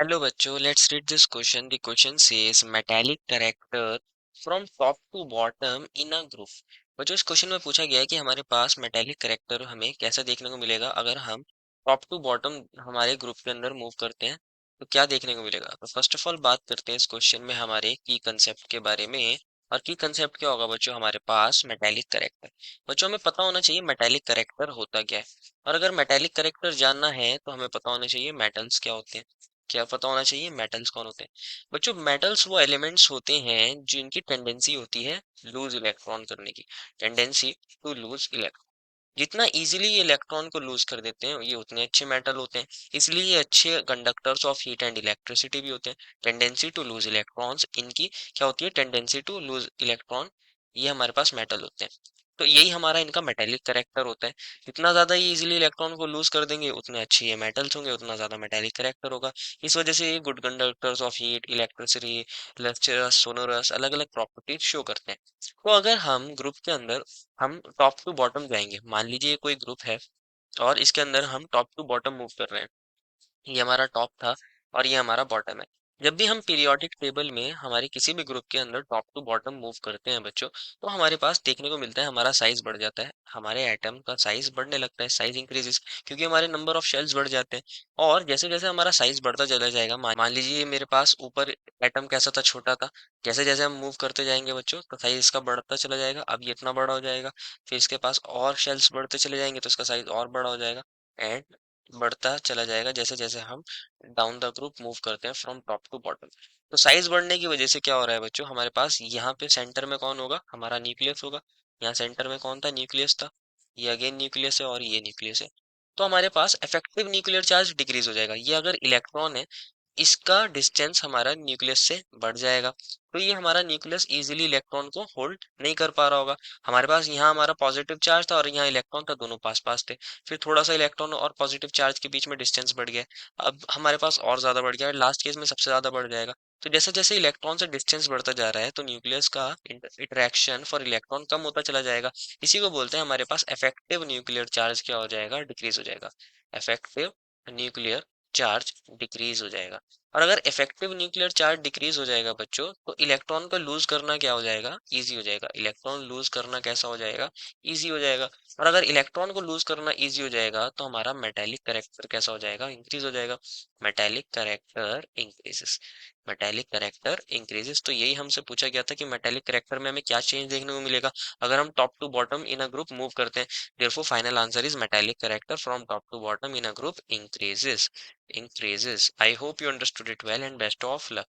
Hello बच्चों, let's read this question. The question says metallic character from top to bottom in a group. बच्चों, इस question में पूछा गया है कि हमारे पास मेटालिक कैरेक्टर हमें कैसा देखने को मिलेगा अगर हम टॉप टू बॉटम हमारे ग्रुप के अंदर मूव करते हैं, तो क्या देखने को मिलेगा। तो फर्स्ट ऑफ ऑल बात करते हैं इस क्वेश्चन में हमारे की कंसेप्ट के बारे में। और की कंसेप्ट क्या होगा बच्चों, हमारे पास मेटालिक कैरेक्टर। बच्चों, हमें पता होना चाहिए मेटालिक कैरेक्टर होता क्या है। और अगर मेटालिक कैरेक्टर जानना है तो हमें पता होना चाहिए मेटल्स क्या होते हैं। क्या पता होना चाहिए मेटल्स कौन होते हैं। बच्चों, मेटल्स वो एलिमेंट्स होते हैं जिनकी टेंडेंसी होती है लूज इलेक्ट्रॉन करने की। Tendency to lose electron. जितना इजीली ये इलेक्ट्रॉन को लूज कर देते हैं ये उतने अच्छे मेटल होते हैं। इसलिए ये अच्छे conductors of heat and electricity भी होते हैं। टेंडेंसी टू लूज इलेक्ट्रॉन्स इनकी क्या होती है, टेंडेंसी टू लूज इलेक्ट्रॉन। ये हमारे पास मेटल होते हैं। तो यही हमारा इनका मेटेलिक करेक्टर होता है। जितना ज्यादा ये इजीली इलेक्ट्रॉन को लूज कर देंगे उतने अच्छे ये मेटल्स होंगे, उतना ज्यादा मेटेलिक करेक्टर होगा। इस वजह से ये good conductors of heat, electricity, lustrous, sonorous अलग अलग प्रॉपर्टीज शो करते हैं। तो अगर हम ग्रुप के अंदर हम टॉप टू बॉटम जाएंगे, मान लीजिए कोई ग्रुप है और इसके अंदर हम टॉप टू बॉटम मूव कर रहे हैं। ये हमारा टॉप था और ये हमारा बॉटम है। जब भी हम पीरियोडिक टेबल में हमारे किसी भी ग्रुप के अंदर टॉप टू बॉटम मूव करते हैं बच्चों, तो हमारे पास देखने को मिलता है हमारा साइज बढ़ जाता है। हमारे एटम का साइज बढ़ने लगता है, साइज इंक्रीजेस, क्योंकि हमारे नंबर ऑफ शेल्स बढ़ जाते हैं। और जैसे जैसे हमारा साइज बढ़ता चला जाएगा, मान लीजिए मेरे पास ऊपर एटम कैसा था, छोटा था। जैसे जैसे हम मूव करते जाएंगे बच्चों तो साइज इसका बढ़ता चला जाएगा, अब ये इतना बड़ा हो जाएगा। फिर इसके पास और शेल्स बढ़ते चले जाएंगे तो इसका साइज और बड़ा हो जाएगा। एंड बढ़ता चला जाएगा जैसे जैसे हम डाउन द ग्रुप मूव करते हैं फ्रॉम टॉप टू बॉटम। तो साइज बढ़ने की वजह से क्या हो रहा है बच्चों, हमारे पास यहाँ पे सेंटर में कौन होगा, हमारा न्यूक्लियस होगा। यहाँ सेंटर में कौन था, न्यूक्लियस था। ये अगेन न्यूक्लियस है और ये न्यूक्लियस है। तो हमारे पास इफेक्टिव न्यूक्लियर चार्ज डिक्रीज हो जाएगा। ये अगर इलेक्ट्रॉन है, इसका डिस्टेंस हमारा न्यूक्लियस से बढ़ जाएगा। तो ये हमारा न्यूक्लियस इजीली इलेक्ट्रॉन को होल्ड नहीं कर पा रहा होगा। हमारे पास यहाँ हमारा पॉजिटिव चार्ज था और यहाँ इलेक्ट्रॉन था, दोनों पास पास थे। फिर थोड़ा सा इलेक्ट्रॉन और पॉजिटिव चार्ज के बीच में डिस्टेंस बढ़ गया। अब हमारे पास और ज्यादा बढ़ गया, लास्ट केस में सबसे ज्यादा बढ़ जाएगा। तो जैसे जैसे इलेक्ट्रॉन से डिस्टेंस बढ़ता जा रहा है तो न्यूक्लियस का इंटरेक्शन फॉर इलेक्ट्रॉन कम होता चला जाएगा। इसी को बोलते हैं हमारे पास इफेक्टिव न्यूक्लियर चार्ज क्या हो जाएगा, डिक्रीज हो जाएगा। इफेक्टिव न्यूक्लियर चार्ज डिक्रीज हो जाएगा। और अगर इफेक्टिव न्यूक्लियर चार्ज डिक्रीज हो जाएगा बच्चों, तो इलेक्ट्रॉन को लूज करना क्या हो जाएगा, इजी हो जाएगा। इलेक्ट्रॉन लूज करना कैसा हो जाएगा, इजी हो जाएगा। और अगर इलेक्ट्रॉन को लूज करना इजी हो जाएगा तो हमारा मेटालिक करेक्टर कैसा हो जाएगा, इंक्रीज हो जाएगा। Metallic character increases. Metallic character increases. तो यही हमसे पूछा गया था कि मेटालिक करेक्टर में हमें क्या चेंज देखने को मिलेगा अगर हम top to bottom in a group move करते हैं। Therefore final answer is metallic character from top to bottom in a group increases. I hope you understood it well and best of luck.